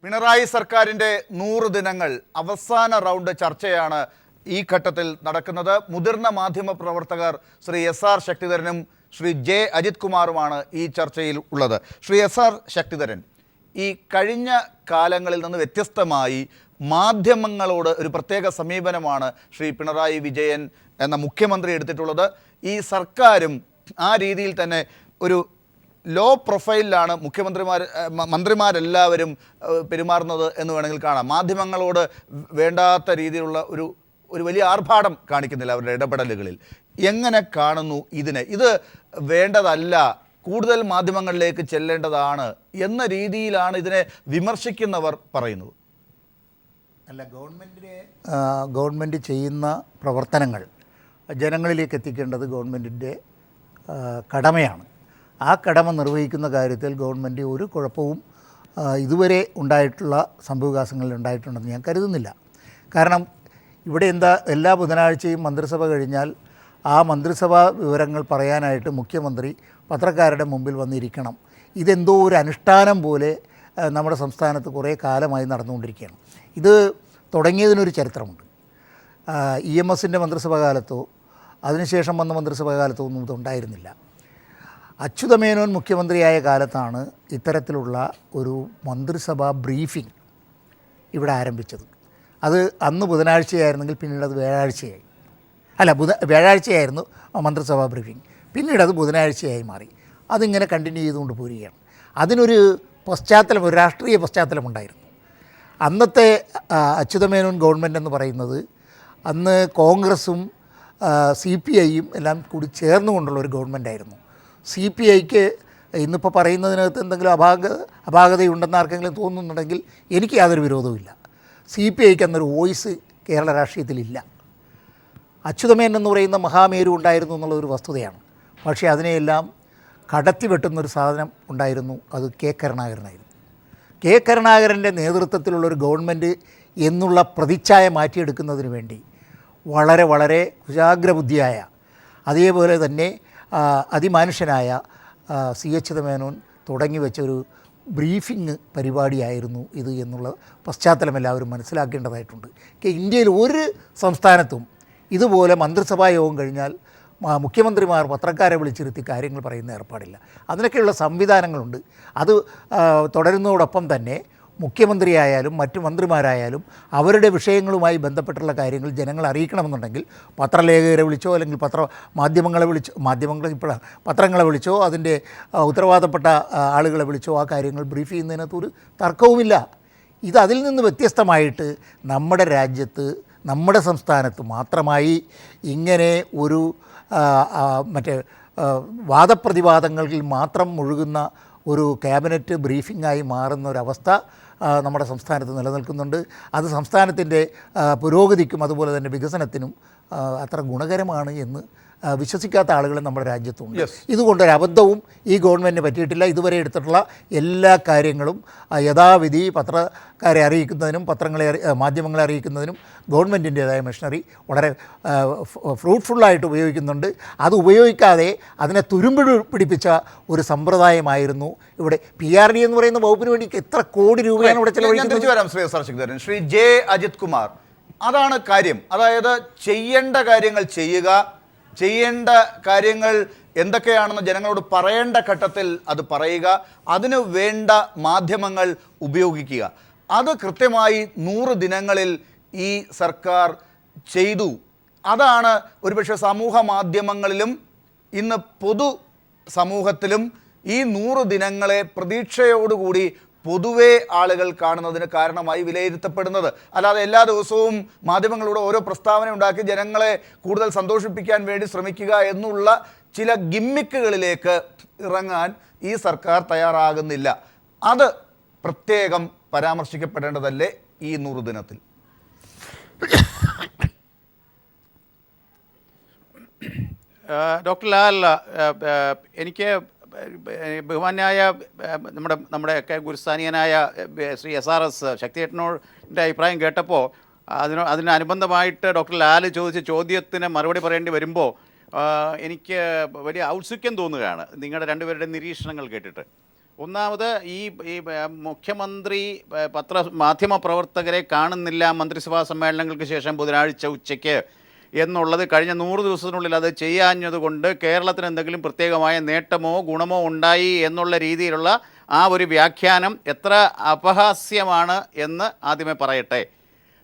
പിണറായി സർക്കാരിൻ്റെ 100 ദിനങ്ങൾ അവസാന റൗണ്ട് ചർച്ചയാണ് ഈ ഘട്ടത്തിൽ നടക്കുന്നത്. മുതിർന്ന മാധ്യമ പ്രവർത്തകർ ശ്രീ SR ശക്തിധരനും ശ്രീ J അജിത് കുമാറുമാണ് ഈ ചർച്ചയിൽ ഉള്ളത്. ശ്രീ SR ശക്തിധരൻ, ഈ കഴിഞ്ഞ കാലങ്ങളിൽ നിന്ന് വ്യത്യസ്തമായി മാധ്യമങ്ങളോട് ഒരു പ്രത്യേക സമീപനമാണ് ശ്രീ പിണറായി വിജയൻ എന്ന മുഖ്യമന്ത്രി എടുത്തിട്ടുള്ളത്. ഈ സർക്കാരും ആ രീതിയിൽ തന്നെ ഒരു ലോ പ്രൊഫൈലിലാണ് മന്ത്രിമാരെല്ലാവരും പെരുമാറുന്നത് എന്ന് വേണമെങ്കിൽ കാണാം. മാധ്യമങ്ങളോട് വേണ്ടാത്ത രീതിയിലുള്ള ഒരു വലിയ ആർഭാടം കാണിക്കുന്നില്ല അവരുടെ ഇടപെടലുകളിൽ. എങ്ങനെ കാണുന്നു ഇതിനെ? ഇത് വേണ്ടതല്ല, കൂടുതൽ മാധ്യമങ്ങളിലേക്ക് ചെല്ലേണ്ടതാണ് എന്ന രീതിയിലാണ് ഇതിനെ വിമർശിക്കുന്നവർ പറയുന്നത്. അല്ല, ഗവൺമെൻറ് ചെയ്യുന്ന പ്രവർത്തനങ്ങൾ ജനങ്ങളിലേക്ക് എത്തിക്കേണ്ടത് ഗവൺമെൻറ്റിൻ്റെ കടമയാണ്. ആ കടമ നിർവഹിക്കുന്ന കാര്യത്തിൽ ഗവൺമെൻറ് ഒരു കുഴപ്പവും ഇതുവരെ ഉണ്ടായിട്ടുള്ള സംഭവവികാസങ്ങളിൽ ഉണ്ടായിട്ടുണ്ടെന്ന് ഞാൻ കരുതുന്നില്ല. കാരണം ഇവിടെ എല്ലാ ബുധനാഴ്ചയും മന്ത്രിസഭ കഴിഞ്ഞാൽ ആ മന്ത്രിസഭാ വിവരങ്ങൾ പറയാനായിട്ട് മുഖ്യമന്ത്രി പത്രക്കാരുടെ മുമ്പിൽ വന്നിരിക്കണം. ഇതെന്തോ ഒരു അനുഷ്ഠാനം പോലെ നമ്മുടെ സംസ്ഥാനത്ത് കുറേ കാലമായി നടന്നുകൊണ്ടിരിക്കുകയാണ്. ഇത് തുടങ്ങിയതിനൊരു ചരിത്രമുണ്ട്. EMSൻ്റെ മന്ത്രിസഭാ കാലത്തോ അതിനുശേഷം വന്ന മന്ത്രിസഭാ കാലത്തോ ഒന്നും ഇതുണ്ടായിരുന്നില്ല. അച്യുതമേനോൻ മുഖ്യമന്ത്രിയായ കാലത്താണ് ഇത്തരത്തിലുള്ള ഒരു മന്ത്രിസഭാ ബ്രീഫിംഗ് ഇവിടെ ആരംഭിച്ചത്. അത് അന്ന് ബുധനാഴ്ചയായിരുന്നെങ്കിൽ പിന്നീട് അത് വ്യാഴാഴ്ചയായി. വ്യാഴാഴ്ചയായിരുന്നു മന്ത്രിസഭാ ബ്രീഫിംഗ്, പിന്നീട് അത് ബുധനാഴ്ചയായി മാറി. അതിങ്ങനെ കണ്ടിന്യൂ ചെയ്തുകൊണ്ട് പോരുകയാണ്. അതിനൊരു പശ്ചാത്തലം, ഒരു രാഷ്ട്രീയ പശ്ചാത്തലമുണ്ടായിരുന്നു. അന്നത്തെ അച്യുതമേനോൻ ഗവൺമെൻറ് എന്ന് പറയുന്നത് അന്ന് കോൺഗ്രസും CPIയും എല്ലാം കൂടി ചേർന്നുകൊണ്ടുള്ള ഒരു ഗവൺമെൻറ്റായിരുന്നു. CPIക്ക് ഇന്നിപ്പോൾ പറയുന്നതിനകത്ത് എന്തെങ്കിലും അപാകതയുണ്ടെന്ന് ആർക്കെങ്കിലും തോന്നുന്നുണ്ടെങ്കിൽ എനിക്ക് യാതൊരു വിരോധവുമില്ല. CPIക്ക് എന്നൊരു വോയിസ് കേരള രാഷ്ട്രീയത്തിലില്ല. അച്യുതമേനൻ എന്ന് പറയുന്ന മഹാമേരു ഉണ്ടായിരുന്നു എന്നുള്ളൊരു വസ്തുതയാണ്. പക്ഷേ അതിനെയെല്ലാം കടത്തി വെട്ടുന്നൊരു സാധനം ഉണ്ടായിരുന്നു, അത് K കരുണാകരനായിരുന്നു. K കരുണാകരൻ്റെ നേതൃത്വത്തിലുള്ളൊരു ഗവൺമെൻറ് എന്നുള്ള പ്രതിച്ഛായ മാറ്റിയെടുക്കുന്നതിന് വേണ്ടി വളരെ വളരെ കുശാഗ്രബുദ്ധിയായ, അതേപോലെ തന്നെ അതിമാനുഷ്യനായ C അച്യുതമേനോൻ തുടങ്ങി വെച്ചൊരു ബ്രീഫിംഗ് പരിപാടിയായിരുന്നു ഇത് എന്നുള്ള പശ്ചാത്തലം എല്ലാവരും മനസ്സിലാക്കേണ്ടതായിട്ടുണ്ട്. ഇന്ത്യയിൽ ഒരു സംസ്ഥാനത്തും ഇതുപോലെ മന്ത്രിസഭാ യോഗം കഴിഞ്ഞാൽ മുഖ്യമന്ത്രിമാർ പത്രക്കാരെ വിളിച്ചിരുത്തി കാര്യങ്ങൾ പറയുന്ന ഏർപ്പാടില്ല. അതിനൊക്കെയുള്ള സംവിധാനങ്ങളുണ്ട്. അത് തുടരുന്നതോടൊപ്പം തന്നെ മുഖ്യമന്ത്രിയായാലും മറ്റു മന്ത്രിമാരായാലും അവരുടെ വിഷയങ്ങളുമായി ബന്ധപ്പെട്ടുള്ള കാര്യങ്ങൾ ജനങ്ങളെ അറിയിക്കണമെന്നുണ്ടെങ്കിൽ പത്രലേഖകരെ വിളിച്ചോ അല്ലെങ്കിൽ പത്രങ്ങളെ വിളിച്ചോ അതിൻ്റെ ഉത്തരവാദപ്പെട്ട ആളുകളെ വിളിച്ചോ ആ കാര്യങ്ങൾ ബ്രീഫ് ചെയ്യുന്നതിനകത്തൊരു തർക്കവുമില്ല. അതിൽ നിന്ന് വ്യത്യസ്തമായിട്ട് നമ്മുടെ രാജ്യത്ത്, നമ്മുടെ സംസ്ഥാനത്ത് മാത്രമായി ഇങ്ങനെ ഒരു വാദപ്രതിവാദങ്ങളിൽ മാത്രം മുഴുകുന്ന ഒരു ക്യാബിനറ്റ് ബ്രീഫിംഗായി മാറുന്ന ഒരവസ്ഥ നമ്മുടെ സംസ്ഥാനത്ത് നിലനിൽക്കുന്നുണ്ട്. അത് സംസ്ഥാനത്തിൻ്റെ പുരോഗതിക്കും അതുപോലെ തന്നെ വികസനത്തിനും അത്ര ഗുണകരമാണ് എന്ന് വിശ്വസിക്കാത്ത ആളുകൾ നമ്മുടെ രാജ്യത്തുണ്ട്. ഇതുകൊണ്ടൊരു അബദ്ധവും ഈ ഗവൺമെൻറ്റിന് പറ്റിയിട്ടില്ല. ഇതുവരെ എടുത്തിട്ടുള്ള എല്ലാ കാര്യങ്ങളും യഥാവിധി പത്രക്കാരെ അറിയിക്കുന്നതിനും മാധ്യമങ്ങളെ അറിയിക്കുന്നതിനും ഗവൺമെൻറ്റിൻ്റേതായ മെഷീനറി വളരെ ഫ്രൂട്ട്ഫുള്ളായിട്ട് ഉപയോഗിക്കുന്നുണ്ട്. അത് ഉപയോഗിക്കാതെ അതിനെ തുരുമ്പ് പിടിപ്പിച്ച ഒരു സമ്പ്രദായമായിരുന്നു ഇവിടെ. PRD എന്ന് പറയുന്ന വകുപ്പിന് വേണ്ടി എത്ര കോടി രൂപയാണ് ഇവിടെ ചെലവഴിക്കുന്നത്. ശ്രീ J അജിത് കുമാർ, അതാണ് കാര്യം. അതായത് ചെയ്യേണ്ട കാര്യങ്ങൾ ചെയ്യുക, ചെയ്യേണ്ട കാര്യങ്ങൾ എന്തൊക്കെയാണെന്ന് ജനങ്ങളോട് പറയേണ്ട ഘട്ടത്തിൽ അത് പറയുക, അതിന് വേണ്ട മാധ്യമങ്ങൾ ഉപയോഗിക്കുക. അത് കൃത്യമായി 100 ദിനങ്ങളിൽ ഈ സർക്കാർ ചെയ്തു. അതാണ് ഒരുപക്ഷെ സമൂഹ മാധ്യമങ്ങളിലും ഇന്ന് പൊതു സമൂഹത്തിലും ഈ 100 ദിനങ്ങളെ പ്രതീക്ഷയോടുകൂടി പൊതുവേ ആളുകൾ കാണുന്നതിന് കാരണമായി വിലയിരുത്തപ്പെടുന്നത്. അല്ലാതെ എല്ലാ ദിവസവും മാധ്യമങ്ങളിലൂടെ ഓരോ പ്രസ്താവന ഉണ്ടാക്കി ജനങ്ങളെ കൂടുതൽ സന്തോഷിപ്പിക്കാൻ വേണ്ടി ശ്രമിക്കുക എന്നുള്ള ചില ഗിമ്മിക്കുകളിലേക്ക് ഇറങ്ങാൻ ഈ സർക്കാർ തയ്യാറാകുന്നില്ല. അത് പ്രത്യേകം പരാമർശിക്കപ്പെടേണ്ടതല്ലേ ഈ 100 ദിനത്തിൽ? ഡോക്ടർ ലാൽ, എനിക്ക് ബഹുമാന്യായ നമ്മുടെയൊക്കെ ഗുരുസ്ഥാനീയനായ ശ്രീ SRS ശക്തിയേട്ടനോടിൻ്റെ അഭിപ്രായം കേട്ടപ്പോൾ അതിനനുബന്ധമായിട്ട് ഡോക്ടർ ലാൽ ചോദിച്ച ചോദ്യത്തിന് മറുപടി പറയേണ്ടി വരുമ്പോൾ എനിക്ക് വലിയ ഔത്സുക്യം തോന്നുകയാണ് നിങ്ങളുടെ രണ്ടുപേരുടെ നിരീക്ഷണങ്ങൾ കേട്ടിട്ട്. ഒന്നാമത് ഈ ഈ മുഖ്യമന്ത്രി മാധ്യമ പ്രവർത്തകരെ കാണുന്നില്ല മന്ത്രിസഭാ സമ്മേളനങ്ങൾക്ക് ശേഷം ബുധനാഴ്ച ഉച്ചയ്ക്ക് എന്നുള്ളത് കഴിഞ്ഞ 100 ദിവസത്തിനുള്ളിൽ അത് ചെയ്യാഞ്ഞതുകൊണ്ട് കേരളത്തിന് എന്തെങ്കിലും പ്രത്യേകമായ നേട്ടമോ ഗുണമോ ഉണ്ടായി എന്നുള്ള രീതിയിലുള്ള ആ ഒരു വ്യാഖ്യാനം എത്ര അപഹാസ്യമാണ് എന്ന് ആദ്യമേ പറയട്ടെ.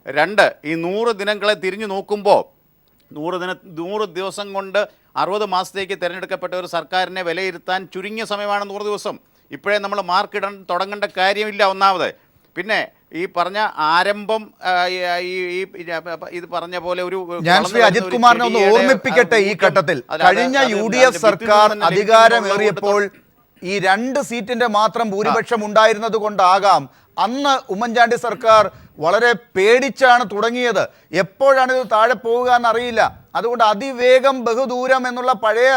2, ഈ 100 ദിനങ്ങളെ തിരിഞ്ഞു നോക്കുമ്പോൾ 100 ദിവസം കൊണ്ട് 60 മാസത്തേക്ക് തിരഞ്ഞെടുക്കപ്പെട്ട ഒരു സർക്കാരിനെ വിലയിരുത്താൻ ചുരുങ്ങിയ സമയമാണ് 100 ദിവസം. ഇപ്പോഴേ നമ്മൾ മാർക്കിടാൻ തുടങ്ങേണ്ട കാര്യമില്ല ഒന്നാമത്. പിന്നെ ഈ പറഞ്ഞ ആരംഭം ഇത് പറഞ്ഞ പോലെ ഒരു ഞാൻ ശ്രീ അജിത് കുമാറിനെ ഒന്ന് ഓർമ്മിപ്പിക്കട്ടെ. ഈ ഘട്ടത്തിൽ കഴിഞ്ഞ UDF സർക്കാർ അധികാരമേറിയപ്പോൾ ഈ 2 സീറ്റിന്റെ മാത്രം ഭൂരിപക്ഷം ഉണ്ടായിരുന്നത് കൊണ്ടാകാം അന്ന് ഉമ്മൻചാണ്ടി സർക്കാർ വളരെ പേടിച്ചാണ് തുടങ്ങിയത്. എപ്പോഴാണ് ഇത് താഴെ പോവുക എന്നറിയില്ല. അതുകൊണ്ട് അതിവേഗം ബഹുദൂരം എന്നുള്ള പഴയ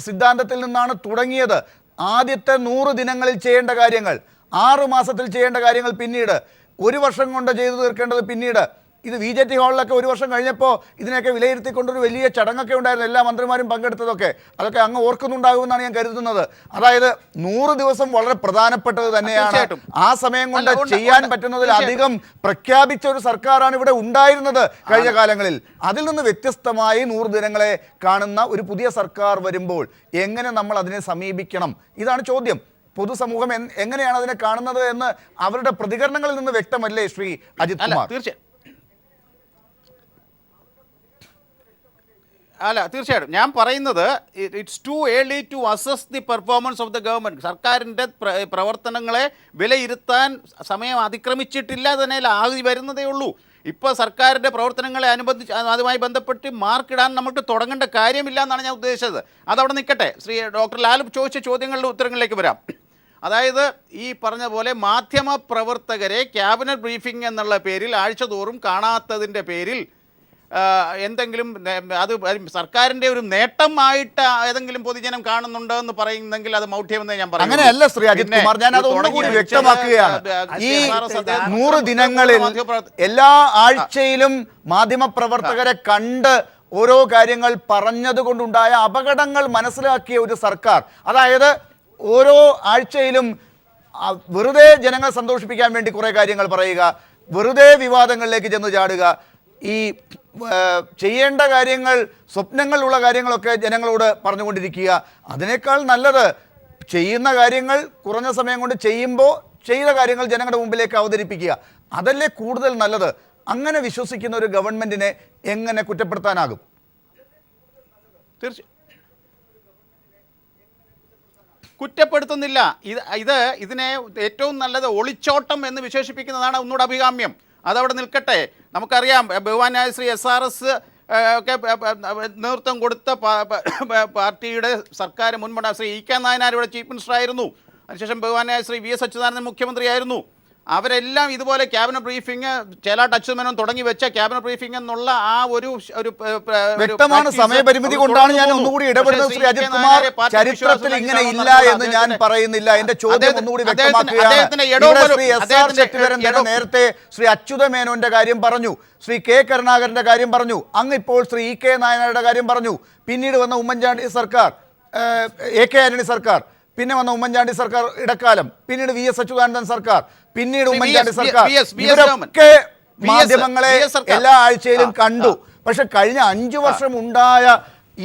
സിദ്ധാന്തത്തിൽ നിന്നാണ് തുടങ്ങിയത്. ആദ്യത്തെ 100 ദിനങ്ങളിൽ ചെയ്യേണ്ട കാര്യങ്ങൾ, 6 മാസത്തിൽ ചെയ്യേണ്ട കാര്യങ്ങൾ പിന്നീട്, 1 വർഷം കൊണ്ട് ചെയ്തു തീർക്കേണ്ടത് പിന്നീട്. ഇത് VJT ഹാളിലൊക്കെ 1 വർഷം കഴിഞ്ഞപ്പോൾ ഇതിനെയൊക്കെ വിലയിരുത്തിക്കൊണ്ടൊരു വലിയ ചടങ്ങൊക്കെ ഉണ്ടായിരുന്നു, എല്ലാ മന്ത്രിമാരും പങ്കെടുത്തതൊക്കെ. അതൊക്കെ അങ്ങ് ഓർക്കുന്നുണ്ടാകുമെന്നാണ് ഞാൻ കരുതുന്നത്. അതായത് 100 ദിവസം വളരെ പ്രധാനപ്പെട്ടത് തന്നെയാണ്. ആ സമയം കൊണ്ട് ചെയ്യാൻ പറ്റുന്നതിലധികം പ്രഖ്യാപിച്ച ഒരു സർക്കാരാണ് ഇവിടെ ഉണ്ടായിരുന്നത് കഴിഞ്ഞ കാലങ്ങളിൽ. അതിൽ നിന്ന് വ്യത്യസ്തമായി 100 ദിനങ്ങളെ കാണുന്ന ഒരു പുതിയ സർക്കാർ വരുമ്പോൾ എങ്ങനെ നമ്മൾ അതിനെ സമീപിക്കണം? ഇതാണ് ചോദ്യം. പൊതുസമൂഹം എങ്ങനെയാണ് അതിനെ കാണുന്നത് എന്ന് അവരുടെ പ്രതികരണങ്ങളിൽ നിന്ന് വ്യക്തമല്ലേ ശ്രീ അജിത് കുമാർ? തീർച്ചയായിട്ടും ഞാൻ പറയുന്നത് it's too early to assess the performance of the government. സർക്കാരിൻ്റെ പ്രവർത്തനങ്ങളെ വിലയിരുത്താൻ സമയം അതിക്രമിച്ചിട്ടില്ല, തന്നെ ആകി വരുന്നതേ ഉള്ളൂ. ഇപ്പോൾ സർക്കാരിൻ്റെ പ്രവർത്തനങ്ങളെ അതുമായി ബന്ധപ്പെട്ട് മാർക്കിടാൻ നമുക്ക് തുടങ്ങേണ്ട കാര്യമില്ല എന്നാണ് ഞാൻ ഉദ്ദേശിച്ചത്. അതവിടെ നിൽക്കട്ടെ. ശ്രീ ഡോക്ടർ ലാൽ ചോദിച്ച ചോദ്യങ്ങളുടെ ഉത്തരങ്ങളിലേക്ക് വരാം. അതായത് ഈ പറഞ്ഞ പോലെ മാധ്യമ പ്രവർത്തകരെ ക്യാബിനറ്റ് ബ്രീഫിംഗ് എന്നുള്ള പേരിൽ ആഴ്ചതോറും കാണാത്തതിൻ്റെ പേരിൽ എന്തെങ്കിലും അത് സർക്കാരിൻ്റെ ഒരു നേട്ടമായിട്ട് ഏതെങ്കിലും പൊതുജനം കാണുന്നുണ്ടോ എന്ന് പറയുന്നെങ്കിൽ അത് മൗഢ്യമെന്ന് ഞാൻ പറയും. അങ്ങനെയല്ല ശ്രീ അജിത് കുമാർ, ഞാൻ അത് ഒന്നുകൂടി വ്യക്തമാക്കുകയാണ്. ഈ 100 ദിനങ്ങളിൽ എല്ലാ ആഴ്ചയിലും മാധ്യമപ്രവർത്തകരെ കണ്ട് ഓരോ കാര്യങ്ങൾ പറഞ്ഞതുകൊണ്ടുണ്ടായ അപകടങ്ങൾ മനസ്സിലാക്കിയ ഒരു സർക്കാർ, അതായത് ഓരോ ആഴ്ചയിലും വെറുതെ ജനങ്ങളെ സന്തോഷിപ്പിക്കാൻ വേണ്ടി കുറേ കാര്യങ്ങൾ പറയുക, വെറുതെ വിവാദങ്ങളിലേക്ക് ചെന്ന് ചാടുക, ഈ ചെയ്യേണ്ട കാര്യങ്ങൾ, സ്വപ്നങ്ങളുള്ള കാര്യങ്ങളൊക്കെ ജനങ്ങളോട് പറഞ്ഞുകൊണ്ടിരിക്കുക. അതിനേക്കാൾ നല്ലത് ചെയ്യുന്ന കാര്യങ്ങൾ കുറഞ്ഞ സമയം കൊണ്ട് ചെയ്യുമ്പോൾ ചെയ്ത കാര്യങ്ങൾ ജനങ്ങളുടെ മുമ്പിലേക്ക് അവതരിപ്പിക്കുക. അതല്ലേ കൂടുതൽ നല്ലത്. അങ്ങനെ വിശ്വസിക്കുന്ന ഒരു ഗവൺമെൻറ്റിനെ എങ്ങനെ കുറ്റപ്പെടുത്താനാകും? തീർച്ചയായും കുറ്റപ്പെടുത്തുന്നില്ല. ഇതിനെ ഏറ്റവും നല്ലത് ഒളിച്ചോട്ടം എന്ന് വിശേഷിപ്പിക്കുന്നതാണ് ഒന്നുകൂടെ അഭികാമ്യം. അതവിടെ നിൽക്കട്ടെ. നമുക്കറിയാം ബഹുമാന്യായ ശ്രീ SRS ഒക്കെ നേതൃത്വം കൊടുത്ത പാർട്ടിയുടെ സർക്കാർ മുൻപ് ശ്രീ EK നായനാർ ഇവിടെ ചീഫ് മിനിസ്റ്റർ ആയിരുന്നു. അതിനുശേഷം ബഹുമാന്യായ ശ്രീ VS അച്യുതാനന്ദൻ മുഖ്യമന്ത്രിയായിരുന്നു. അവരെല്ലാം ഇതുപോലെ ക്യാബിനറ്റ് ബ്രീഫിംഗ്, ചേലാട്ട് അച്യുതമേനോൻ തുടങ്ങി വെച്ച ക്യാബിനറ്റ് ബ്രീഫിംഗ് എന്നുള്ള ആ ഒരു വ്യക്തമാണ്. സമയപരിമിതി കൊണ്ടാണ് ഞാൻ ഒന്നുകൂടി ഇടപെടുന്നത് ശ്രീ അജിത് കുമാർ. ചരിത്രത്തിൽ ഇങ്ങനെ ഇല്ല എന്ന് ഞാൻ പറയുന്നില്ല. എന്റെ ചോദ്യം ഒന്നുകൂടി വ്യക്തമാക്കുകയാണ്. ശ്രീ SR ശക്തിധരൻ നേരത്തെ ശ്രീ അച്യുതമേനോന്റെ കാര്യം പറഞ്ഞു, ശ്രീ K കരുണാകരന്റെ കാര്യം പറഞ്ഞു, അങ്ങ് ഇപ്പോൾ ശ്രീ EK നായനാരുടെ കാര്യം പറഞ്ഞു. പിന്നീട് വന്ന ഉമ്മൻചാണ്ടി സർക്കാർ, AK ആന്റണി സർക്കാർ, പിന്നെ വന്ന ഉമ്മൻചാണ്ടി സർക്കാർ ഇടക്കാലം, പിന്നീട് VS അച്യുതാനന്ദൻ സർക്കാർ, പിന്നീട് ഉമ്മൻചാണ്ടി സർക്കാർ, ഇവരൊക്കെ മാധ്യമങ്ങളെ എല്ലാ ആഴ്ചയിലും കണ്ടു. പക്ഷെ കഴിഞ്ഞ 5 വർഷം ഉണ്ടായ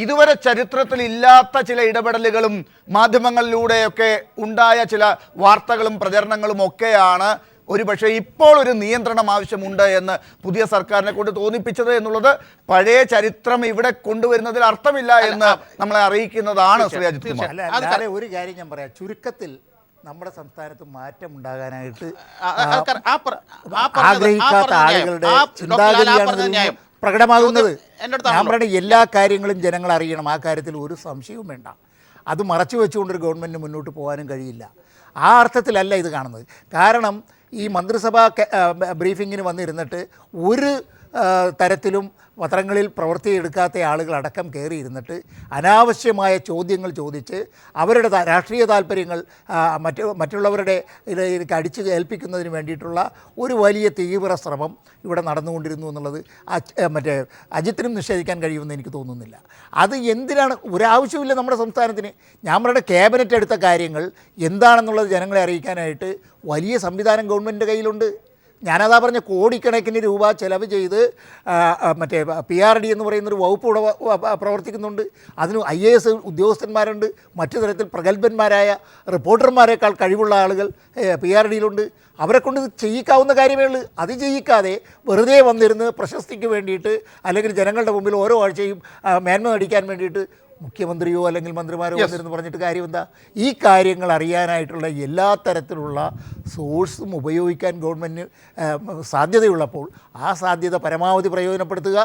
ഇതുവരെ ചരിത്രത്തിൽ ഇല്ലാത്ത ചില ഇടപെടലുകളും മാധ്യമങ്ങളിലൂടെയൊക്കെ ഉണ്ടായ ചില വാർത്തകളും പ്രചരണങ്ങളും ഒക്കെയാണ് ഒരുപക്ഷെ ഇപ്പോൾ ഒരു നിയന്ത്രണം ആവശ്യമുണ്ട് എന്ന് പുതിയ സർക്കാരിനെ കൊണ്ട് തോന്നിപ്പിച്ചത് എന്നുള്ളത് പഴയ ചരിത്രം ഇവിടെ കൊണ്ടുവരുന്നതിൽ അർത്ഥമില്ല എന്ന് നമ്മളെ അറിയിക്കുന്നതാണ് ശ്രീ അജിത് കുമാർ. അല്ല, ഒരു കാര്യം ഞാൻ പറയാം. ചുരുക്കത്തിൽ നമ്മുടെ സംസ്ഥാനത്ത് മാറ്റം ഉണ്ടാകാനായിട്ട് ആഗ്രഹിക്കാത്ത ആളുകളുടെ ചിന്താഗതിയാണ് പ്രകടമാകുന്നത്. ഞാൻ പറയുന്നത് എല്ലാ കാര്യങ്ങളും ജനങ്ങൾ അറിയണം. ആ കാര്യത്തിൽ ഒരു സംശയവും വേണ്ട. അത് മറച്ചു വെച്ചുകൊണ്ടൊരു ഗവൺമെൻറ്റിന് മുന്നോട്ട് പോകാനും കഴിയില്ല. ആ അർത്ഥത്തിലല്ല ഇത് കാണുന്നത്. കാരണം ഈ മന്ത്രിസഭാ ബ്രീഫിങ്ങിന് വന്നിരുന്നിട്ട് ഒരു തരത്തിലും പത്രങ്ങളിൽ പ്രവൃത്തിയെടുക്കാത്ത ആളുകളടക്കം കയറിയിരുന്നിട്ട് അനാവശ്യമായ ചോദ്യങ്ങൾ ചോദിച്ച് അവരുടെ രാഷ്ട്രീയ താല്പര്യങ്ങൾ മറ്റുള്ളവരുടെ ഇതിലേക്ക് അടിച്ച് ഏൽപ്പിക്കുന്നതിന് വേണ്ടിയിട്ടുള്ള ഒരു വലിയ തീവ്ര ശ്രമം ഇവിടെ നടന്നുകൊണ്ടിരുന്നു എന്നുള്ളത് അജിത്തിനും നിഷേധിക്കാൻ കഴിയുമെന്ന് എനിക്ക് തോന്നുന്നില്ല. അത് എന്തിനാണ് ഒരാവശ്യമില്ല നമ്മുടെ സംസ്ഥാനത്തിന്. നമ്മുടെ ക്യാബിനറ്റ് എടുത്ത കാര്യങ്ങൾ എന്താണെന്നുള്ളത് ജനങ്ങളെ അറിയിക്കാനായിട്ട് വലിയ സംവിധാനം ഗവൺമെൻറ്റിൻ്റെ കയ്യിലുണ്ട്. ഞാനതാ പറഞ്ഞ കോടിക്കണക്കിന് രൂപ ചെലവ് ചെയ്ത് PRD എന്ന് പറയുന്നൊരു വകുപ്പ് ഇവിടെ പ്രവർത്തിക്കുന്നുണ്ട്. അതിന് IAS ഉദ്യോഗസ്ഥന്മാരുണ്ട്, മറ്റു തരത്തിൽ പ്രഗത്ഭന്മാരായ റിപ്പോർട്ടർമാരെക്കാൾ കഴിവുള്ള ആളുകൾ PRDയിലുണ്ട്. അവരെ കൊണ്ട് ഇത് ചെയ്യിക്കാവുന്ന കാര്യമേ ഉള്ളൂ. അത് ചെയ്യിക്കാതെ വെറുതെ വന്നിരുന്ന് പ്രശസ്തിക്ക് വേണ്ടിയിട്ട് അല്ലെങ്കിൽ ജനങ്ങളുടെ മുമ്പിൽ ഓരോ ആഴ്ചയും മേന്മ നടിക്കാൻ വേണ്ടിയിട്ട് മുഖ്യമന്ത്രിയോ അല്ലെങ്കിൽ മന്ത്രിമാരോ വന്നിരുന്ന് പറഞ്ഞിട്ട് കാര്യം എന്താ? ഈ കാര്യങ്ങൾ അറിയാനായിട്ടുള്ള എല്ലാ തരത്തിലുള്ള സോഴ്സും ഉപയോഗിക്കാൻ ഗവൺമെൻറ് സാധ്യതയുള്ളപ്പോൾ ആ സാധ്യത പരമാവധി പ്രയോജനപ്പെടുത്തുക.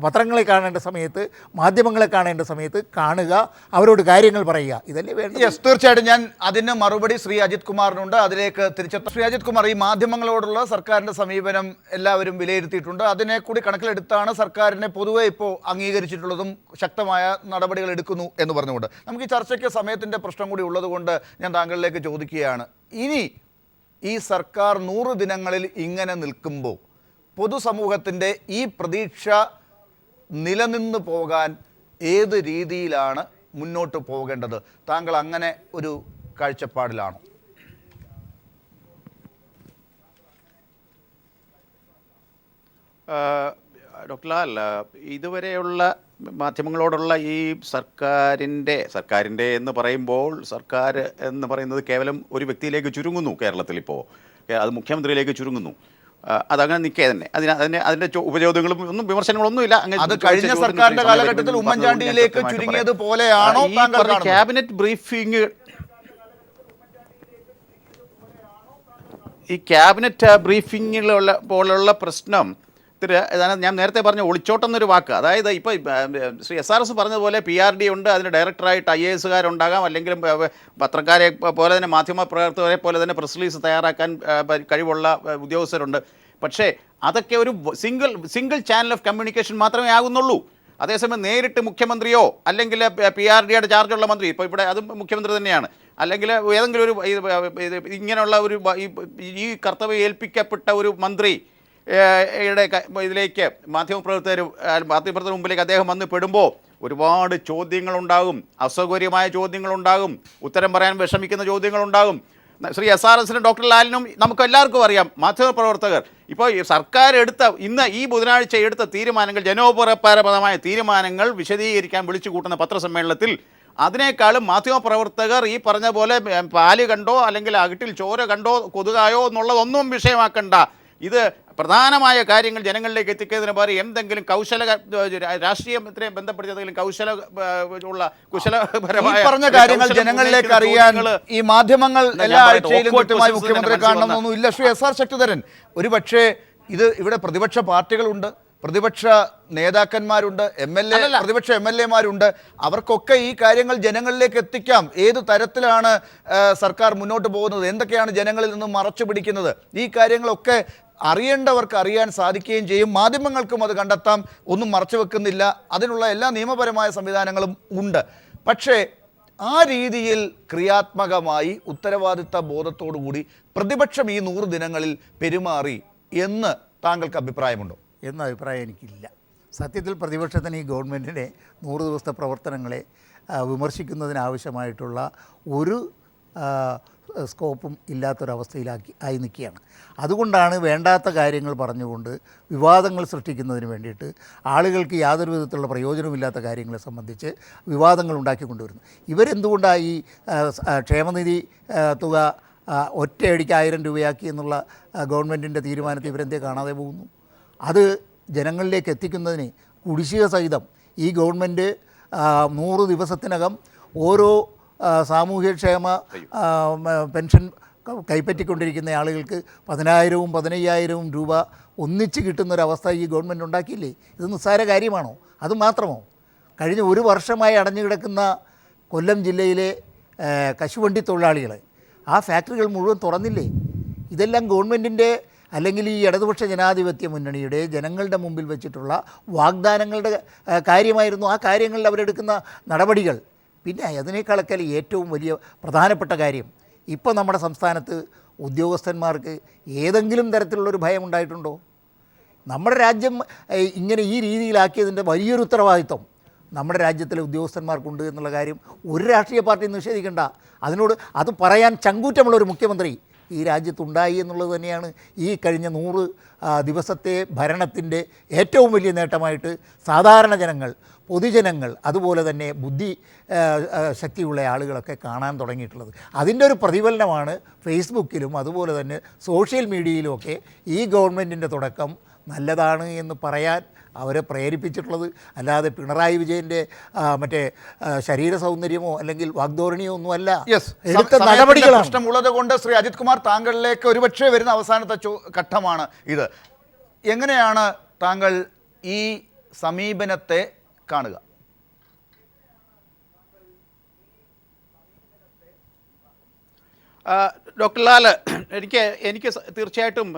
പത്രങ്ങളെ കാണേണ്ട സമയത്ത്, മാധ്യമങ്ങളെ കാണേണ്ട സമയത്ത് കാണുക, അവരോട് കാര്യങ്ങൾ പറയുക. ഇതല്ലേ വേണ്ടത്? യെസ്, തീർച്ചയായിട്ടും ഞാൻ അതിന് മറുപടി ശ്രീ അജിത് കുമാറിനുണ്ട്. അതിലേക്ക് തിരിച്ചെത്താം. ശ്രീ അജിത് കുമാർ, ഈ മാധ്യമങ്ങളോടുള്ള സർക്കാരിൻ്റെ സമീപനം എല്ലാവരും വിലയിരുത്തിയിട്ടുണ്ട്. അതിനെ കൂടി കണക്കിലെടുത്താണ് സർക്കാരിനെ പൊതുവെ ഇപ്പോൾ അംഗീകരിച്ചിട്ടുള്ളതും ശക്തമായ നടപടികൾ എടുക്കുന്നു എന്ന് പറഞ്ഞുകൊണ്ട് നമുക്ക് ഈ ചർച്ചയ്ക്ക് സമയത്തിൻ്റെ പ്രശ്നം കൂടി ഉള്ളതുകൊണ്ട് ഞാൻ താങ്കളിലേക്ക് ചോദിക്കുകയാണ്. ഇനി ഈ സർക്കാർ 100 ദിനങ്ങളിൽ ഇങ്ങനെ നിൽക്കുമ്പോൾ പൊതുസമൂഹത്തിൻ്റെ ഈ പ്രതീക്ഷ നിലനിന്ന് പോകാൻ ഏത് രീതിയിലാണ് മുന്നോട്ട് പോകേണ്ടത്? താങ്കൾ അങ്ങനെ ഒരു കാഴ്ചപ്പാടിലാണോ? ഡോക്ടർ ലാൽ, ഇതുവരെയുള്ള മാധ്യമങ്ങളോടുള്ള ഈ സർക്കാരിൻ്റെ എന്ന് പറയുമ്പോൾ സർക്കാർ എന്ന് പറയുന്നത് കേവലം ഒരു വ്യക്തിയിലേക്ക് ചുരുങ്ങുന്നു. കേരളത്തിലിപ്പോൾ അത് മുഖ്യമന്ത്രിയിലേക്ക് ചുരുങ്ങുന്നു. അതങ്ങനെ നിൽക്കേ തന്നെ. അതിൻ്റെ ഉപചോദ്യങ്ങളും ഒന്നും വിമർശനങ്ങളൊന്നുമില്ല. അത് കഴിഞ്ഞ സർക്കാരിന്റെ കാലഘട്ടത്തിൽ ഉമ്മൻചാണ്ടിയിലേക്ക് ചുരുങ്ങിയത് പോലെയാണോ ക്യാബിനറ്റ് ബ്രീഫിംഗ്? ഈ ക്യാബിനറ്റ് ബ്രീഫിങ്ങിലുള്ള പോലുള്ള പ്രശ്നം ഞാൻ നേരത്തെ പറഞ്ഞ ഒളിച്ചോട്ടം എന്നൊരു വാക്ക്. അതായത് ഇപ്പോൾ ശ്രീ SRS പറഞ്ഞതുപോലെ PRD ഉണ്ട്, അതിന് ഡയറക്ടറായിട്ട് IASകാരുണ്ടാകാം, അല്ലെങ്കിൽ പത്രക്കാരെ പോലെ തന്നെ മാധ്യമപ്രവർത്തകരെ പോലെ തന്നെ പ്രസ് റിലീസ് തയ്യാറാക്കാൻ കഴിവുള്ള ഉദ്യോഗസ്ഥരുണ്ട്. പക്ഷേ അതൊക്കെ ഒരു സിംഗിൾ ചാനൽ ഓഫ് കമ്മ്യൂണിക്കേഷൻ മാത്രമേ ആകുന്നുള്ളൂ. അതേസമയം നേരിട്ട് മുഖ്യമന്ത്രിയോ അല്ലെങ്കിൽ PRDയുടെ ചാർജുള്ള മന്ത്രി, ഇപ്പോൾ ഇവിടെ അതും മുഖ്യമന്ത്രി തന്നെയാണ്, അല്ലെങ്കിൽ ഏതെങ്കിലും ഒരു ഇങ്ങനെയുള്ള ഒരു ഈ കർത്തവ്യം ഏൽപ്പിക്കപ്പെട്ട ഒരു മന്ത്രി ഇതിലേക്ക് മാധ്യമപ്രവർത്തകർ മുമ്പിലേക്ക് അദ്ദേഹം വന്ന് പെടുമ്പോൾ ഒരുപാട് ചോദ്യങ്ങളുണ്ടാകും, അസൗകര്യമായ ചോദ്യങ്ങളുണ്ടാകും, ഉത്തരം പറയാൻ വിഷമിക്കുന്ന ചോദ്യങ്ങളുണ്ടാകും. ശ്രീ SRSനും ഡോക്ടർ ലാലിനും നമുക്ക് എല്ലാവർക്കും അറിയാം, മാധ്യമപ്രവർത്തകർ ഇപ്പോൾ സർക്കാർ ഇന്ന് ഈ ബുധനാഴ്ച എടുത്ത തീരുമാനങ്ങൾ, ജനോപരപരമായ തീരുമാനങ്ങൾ വിശദീകരിക്കാൻ വിളിച്ചു കൂട്ടുന്ന പത്രസമ്മേളനത്തിൽ അതിനേക്കാളും മാധ്യമപ്രവർത്തകർ ഈ പറഞ്ഞ പോലെ പാല് കണ്ടോ അല്ലെങ്കിൽ അകിട്ടിൽ ചോര കണ്ടോ കൊതുകായോ എന്നുള്ളതൊന്നും വിഷയമാക്കണ്ട. ഇത് പ്രധാനമായ കാര്യങ്ങൾ ജനങ്ങളിലേക്ക് എത്തിക്കുന്നതിന് പകരം എന്തെങ്കിലും രാഷ്ട്രീയത്തിനെ ബന്ധപ്പെടുത്തി എന്തെങ്കിലും കുശലപരമായ പറഞ്ഞ കാര്യങ്ങൾ ജനങ്ങളിലേക്ക് അറിയാൻ ഈ മാധ്യമങ്ങൾ എല്ലാ ആഴ്ചയിലും കൃത്യമായി മുഖ്യമന്ത്രിയെ കാണണമെന്നൊന്നും ഇല്ല. ശ്രീ SR ശക്തിധരൻ, ഒരു പക്ഷേ ഇവിടെ പ്രതിപക്ഷ പാർട്ടികളുണ്ട്, പ്രതിപക്ഷ നേതാക്കന്മാരുണ്ട്, പ്രതിപക്ഷ MLAമാരുണ്ട്. അവർക്കൊക്കെ ഈ കാര്യങ്ങൾ ജനങ്ങളിലേക്ക് എത്തിക്കാം. ഏത് തരത്തിലാണ് സർക്കാർ മുന്നോട്ട് പോകുന്നത്, എന്തൊക്കെയാണ് ജനങ്ങളിൽ നിന്ന് മറച്ചു പിടിക്കുന്നത്, ഈ കാര്യങ്ങളൊക്കെ അറിയേണ്ടവർക്ക് അറിയാൻ സാധിക്കുകയും ചെയ്യും. മാധ്യമങ്ങൾക്കും അത് കണ്ടെത്താം, ഒന്നും മറച്ചു വെക്കുന്നില്ല. അതിനുള്ള എല്ലാ നിയമപരമായ സംവിധാനങ്ങളും ഉണ്ട്. പക്ഷേ ആ രീതിയിൽ ക്രിയാത്മകമായി ഉത്തരവാദിത്ത ബോധത്തോടുകൂടി പ്രതിപക്ഷം ഈ 100 ദിനങ്ങളിൽ പെരുമാറി എന്ന് താങ്കൾക്ക് അഭിപ്രായമുണ്ടോ? എന്ന അഭിപ്രായം എനിക്കില്ല. സത്യത്തിൽ പ്രതിപക്ഷത്തിന് ഈ ഗവൺമെൻറ്റിനെ 100 ദിവസത്തെ പ്രവർത്തനങ്ങളെ വിമർശിക്കുന്നതിനാവശ്യമായിട്ടുള്ള ഒരു സ്കോപ്പും ആയി നിൽക്കുകയാണ്. അതുകൊണ്ടാണ് വേണ്ടാത്ത കാര്യങ്ങൾ പറഞ്ഞുകൊണ്ട് വിവാദങ്ങൾ സൃഷ്ടിക്കുന്നതിന് വേണ്ടിയിട്ട് ആളുകൾക്ക് യാതൊരു വിധത്തിലുള്ള പ്രയോജനമില്ലാത്ത കാര്യങ്ങളെ സംബന്ധിച്ച് വിവാദങ്ങൾ ഉണ്ടാക്കിക്കൊണ്ടുവരുന്നത്. ഇവരെന്തുകൊണ്ടാണ് ഈ ക്ഷേമനിധി തുക ഒറ്റയടിക്ക് 1000 രൂപയാക്കി എന്നുള്ള ഗവൺമെൻറ്റിൻ്റെ തീരുമാനത്തെ ഇവരെന്തേ കാണാതെ പോകുന്നു? അത് ജനങ്ങളിലേക്ക് എത്തിക്കുന്നതിന് കുടിശ്ശിക സഹിതം ഈ ഗവൺമെൻറ് 100 ദിവസത്തിനകം ഓരോ സാമൂഹ്യക്ഷേമ പെൻഷൻ കൈപ്പറ്റിക്കൊണ്ടിരിക്കുന്ന ആളുകൾക്ക് 10,000-ഉം 15,000-ഉം രൂപ ഒന്നിച്ച് കിട്ടുന്നൊരവസ്ഥ ഈ ഗവൺമെൻറ് ഉണ്ടാക്കിയില്ലേ? ഇത് നിസ്സാര കാര്യമാണോ? അതുമാത്രമോ? കഴിഞ്ഞ 1 വർഷമായി അടഞ്ഞു കിടക്കുന്ന കൊല്ലം ജില്ലയിലെ കശുവണ്ടി തൊഴിലാളികൾ, ആ ഫാക്ടറികൾ മുഴുവൻ തുറന്നില്ലേ? ഇതെല്ലാം ഗവൺമെൻറ്റിൻ്റെ അല്ലെങ്കിൽ ഈ ഇടതുപക്ഷ ജനാധിപത്യ മുന്നണിയുടെ ജനങ്ങളുടെ മുമ്പിൽ വെച്ചിട്ടുള്ള വാഗ്ദാനങ്ങളുടെ കാര്യമായിരുന്നു ആ കാര്യങ്ങളിൽ അവരെടുക്കുന്ന നടപടികൾ. പിന്നെ അതിനേക്കാളൊക്കെ ഏറ്റവും വലിയ പ്രധാനപ്പെട്ട കാര്യം, ഇപ്പോൾ നമ്മുടെ സംസ്ഥാനത്ത് ഉദ്യോഗസ്ഥന്മാർക്ക് ഏതെങ്കിലും തരത്തിലുള്ളൊരു ഭയം ഉണ്ടായിട്ടുണ്ടോ? നമ്മുടെ രാജ്യം ഇങ്ങനെ ഈ രീതിയിലാക്കിയതിൻ്റെ വലിയൊരു ഉത്തരവാദിത്വം നമ്മുടെ രാജ്യത്തിലെ ഉദ്യോഗസ്ഥന്മാർക്കുണ്ട് എന്നുള്ള കാര്യം ഒരു രാഷ്ട്രീയ പാർട്ടിയും നിഷേധിക്കേണ്ട. അത് പറയാൻ ചങ്കൂറ്റമുള്ളൊരു മുഖ്യമന്ത്രി ഈ രാജ്യത്തുണ്ടായി എന്നുള്ളത് തന്നെയാണ് ഈ കഴിഞ്ഞ 100 ദിവസത്തെ ഭരണത്തിൻ്റെ ഏറ്റവും വലിയ നേട്ടമായിട്ട് സാധാരണ ജനങ്ങൾ, പൊതുജനങ്ങൾ, അതുപോലെ തന്നെ ബുദ്ധി ശക്തിയുള്ള ആളുകളൊക്കെ കാണാൻ തുടങ്ങിയിട്ടുള്ളത്. അതിൻ്റെ ഒരു പ്രതിഫലനമാണ് ഫേസ്ബുക്കിലും അതുപോലെ തന്നെ സോഷ്യൽ മീഡിയയിലുമൊക്കെ ഈ ഗവൺമെൻറ്റിൻ്റെ തുടക്കം നല്ലതാണ് എന്ന് പറയാൻ അവരെ പ്രേരിപ്പിച്ചിട്ടുള്ളത്. അല്ലാതെ പിണറായി വിജയൻ്റെ മറ്റേ ശരീര സൗന്ദര്യമോ അല്ലെങ്കിൽ വാഗ്ധോരണിയോ ഒന്നുമല്ല, എടുത്ത നടപടികളാണ്. പ്രശ്നമുള്ളത് കൊണ്ട് ശ്രീ അജിത് കുമാർ, താങ്കളിലേക്ക് ഒരുപക്ഷെ വരുന്ന അവസാനത്തെ ഘട്ടമാണ് ഇത്. എങ്ങനെയാണ് താങ്കൾ ഈ സമീപനത്തെ കാണുക? ഡോക്ടർ ലാൽ, എനിക്ക് തീർച്ചയായിട്ടും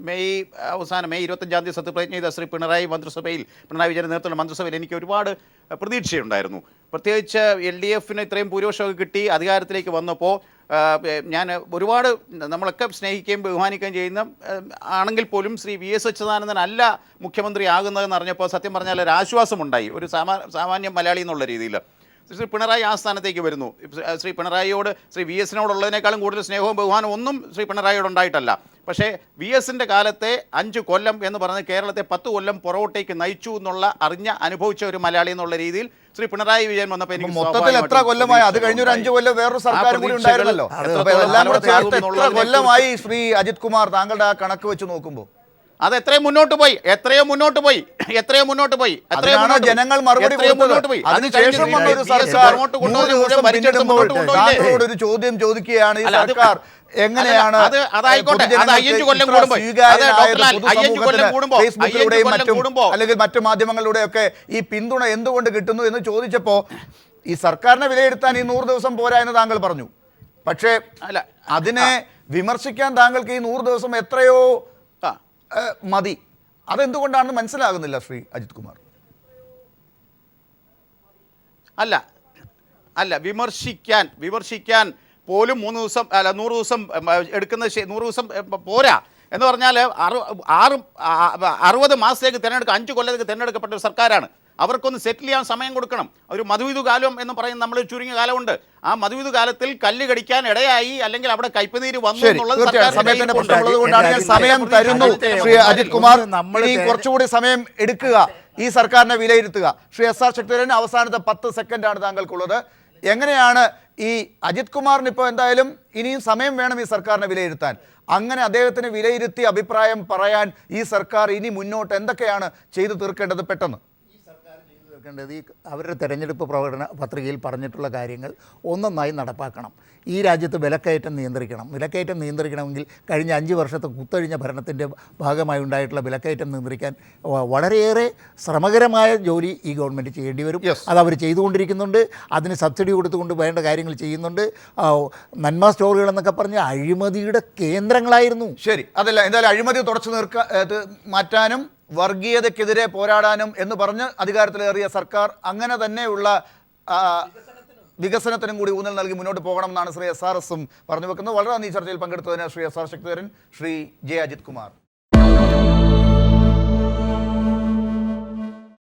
മെയ് 25-ാം തീയതി സത്യപ്രതിജ്ഞ ചെയ്ത ശ്രീ പിണറായി വിജയൻ്റെ നേതൃത്വത്തിലുള്ള മന്ത്രിസഭയിൽ എനിക്ക് ഒരുപാട് പ്രതീക്ഷയുണ്ടായിരുന്നു. പ്രത്യേകിച്ച് LDFന് ഇത്രയും ഭൂരിപക്ഷമൊക്കെ കിട്ടി അധികാരത്തിലേക്ക് വന്നപ്പോൾ ഞാൻ ഒരുപാട് നമ്മളൊക്കെ സ്നേഹിക്കുകയും ബഹുമാനിക്കുകയും ചെയ്യുന്ന ആണെങ്കിൽ പോലും ശ്രീ VS അച്യുതാനന്ദൻ അല്ല മുഖ്യമന്ത്രി ആകുന്നതെന്ന് അറിഞ്ഞപ്പോൾ സത്യം പറഞ്ഞാൽ ഒരു ആശ്വാസമുണ്ടായി, ഒരു സാമാന്യ മലയാളി എന്നുള്ള രീതിയിൽ. ശ്രീ പിണറായി ആ സ്ഥാനത്തേക്ക് വരുന്നു. ശ്രീ പിണറായിയോട് ശ്രീ VSനോടുള്ളതിനേക്കാളും കൂടുതൽ സ്നേഹവും ബഹുമാനവും ഒന്നും ശ്രീ പിണറായിയോട് ഉണ്ടായിട്ടല്ല. പക്ഷേ VSൻ്റെ കാലത്തെ 5 കൊല്ലം എന്ന് പറഞ്ഞ് കേരളത്തെ 10 കൊല്ലം പുറകോട്ടേക്ക് നയിച്ചു എന്നുള്ള അനുഭവിച്ച ഒരു മലയാളി എന്നുള്ള രീതിയിൽ ശ്രീ പിണറായി വിജയൻ വന്നപ്പോൾ എനിക്ക് മൊത്തത്തിൽ എത്ര കൊല്ലമായി, അത് കഴിഞ്ഞൊരു 5 കൊല്ലം വേറൊരു സർക്കാർ കൂടി ഉണ്ടായിരുന്നല്ലോ, എല്ലാം കൂടെ ചേർത്ത് എത്ര കൊല്ലമായി ശ്രീ അജിത് കുമാർ താങ്കളുടെ ആ കണക്ക് വെച്ച് നോക്കുമ്പോൾ? അത് എത്രയോ മുന്നോട്ട് പോയി. ജനങ്ങൾ മറുപടി കൊടുത്തത്. അതിനുശേഷം വന്ന ഒരു സർക്കാർ 100 ദിവസം പിന്നിടുമ്പോൾ താങ്കളോടൊരു ചോദ്യം ചോദിക്കുകയാണ്, ഈ സർക്കാർ എങ്ങനെയാണ് ഫേസ്ബുക്കിലൂടെയും അല്ലെങ്കിൽ മറ്റു മാധ്യമങ്ങളിലൂടെയൊക്കെ ഈ പിന്തുണ എന്തുകൊണ്ട് കിട്ടുന്നു എന്ന് ചോദിച്ചപ്പോ ഈ സർക്കാരിനെ വിലയിരുത്താൻ ഈ 100 ദിവസം പോരാ എന്ന് താങ്കൾ പറഞ്ഞു. പക്ഷേ അതിനെ വിമർശിക്കാൻ താങ്കൾക്ക് ഈ 100 ദിവസം എത്രയോ മതി. അതെന്തുകൊണ്ടാണെന്ന് മനസ്സിലാകുന്നില്ല ശ്രീ അജിത് കുമാർ. അല്ല വിമർശിക്കാൻ പോലും 3 ദിവസം 100 ദിവസം എടുക്കുന്ന 100 ദിവസം പോരാ എന്ന് പറഞ്ഞാൽ 60 മാസത്തേക്ക് തിരഞ്ഞെടുക്കുക, 5 കൊല്ലത്തേക്ക് തിരഞ്ഞെടുക്കപ്പെട്ട ഒരു സർക്കാരാണ്. അവർക്കൊന്ന് സെറ്റിൽ ചെയ്യാൻ സമയം കൊടുക്കണം. ഒരു മധുവിധു കാലം എന്ന് പറയുന്ന നമ്മൾ ചുരുങ്ങിയ കാലമുണ്ട്. ആ മധുവിധു കാലത്തിൽ കല്ല് കടിക്കാൻ ഇടയായി അല്ലെങ്കിൽ അവിടെ കൈപ്പനീര് വന്നു എന്നുള്ളത് സമയം തരുന്നു. ശ്രീ അജിത് കുമാർ, കുറച്ചുകൂടി സമയം എടുക്കുക, ഈ സർക്കാരിനെ വിലയിരുത്തുക. ശ്രീ SR ശക്തിധരൻ, അവസാനത്തെ 10 സെക്കൻഡാണ് താങ്കൾക്കുള്ളത്. എങ്ങനെയാണ് ഈ അജിത് കുമാറിന് ഇപ്പോൾ എന്തായാലും ഇനിയും സമയം വേണം ഈ സർക്കാരിനെ വിലയിരുത്താൻ. അങ്ങനെ അദ്ദേഹത്തിന് വിലയിരുത്തി അഭിപ്രായം പറയാൻ ഈ സർക്കാർ ഇനി മുന്നോട്ട് എന്തൊക്കെയാണ് ചെയ്തു തീർക്കേണ്ടത്? പെട്ടെന്ന് ഈ അവരുടെ തെരഞ്ഞെടുപ്പ് പ്രകടന പത്രികയിൽ പറഞ്ഞിട്ടുള്ള കാര്യങ്ങൾ ഒന്നൊന്നായി നടപ്പാക്കണം. ഈ രാജ്യത്ത് വിലക്കയറ്റം നിയന്ത്രിക്കണമെങ്കിൽ കഴിഞ്ഞ 5 വർഷത്തെ കുത്തഴിഞ്ഞ ഭരണത്തിൻ്റെ ഭാഗമായി ഉണ്ടായിട്ടുള്ള വിലക്കയറ്റം നിയന്ത്രിക്കാൻ വളരെയേറെ ശ്രമകരമായ ജോലി ഈ ഗവൺമെൻറ് ചെയ്യേണ്ടി വരും. അത് അവർ ചെയ്തുകൊണ്ടിരിക്കുന്നുണ്ട്. അതിന് സബ്സിഡി കൊടുത്തുകൊണ്ട് വേണ്ട കാര്യങ്ങൾ ചെയ്യുന്നുണ്ട്. നന്മ സ്റ്റോറുകൾ എന്നൊക്കെ പറഞ്ഞ് അഴിമതിയുടെ കേന്ദ്രങ്ങളായിരുന്നു. ശരി, അതല്ല എന്തായാലും അഴിമതി തുടച്ചു മാറ്റാനും വർഗീയതയ്ക്കെതിരെ പോരാടാനും എന്ന് പറഞ്ഞ് അധികാരത്തിലേറിയ സർക്കാർ അങ്ങനെ തന്നെയുള്ള വികസനത്തിനും കൂടി ഊന്നൽ നൽകി മുന്നോട്ട് പോകണം എന്നാണ് ശ്രീ SRSഉം പറഞ്ഞു വെക്കുന്നത്. വളരെ നന്ദി ചർച്ചയിൽ പങ്കെടുത്തതിന് ശ്രീ SR ശക്തിധരൻ, ശ്രീ J. അജിത് കുമാർ.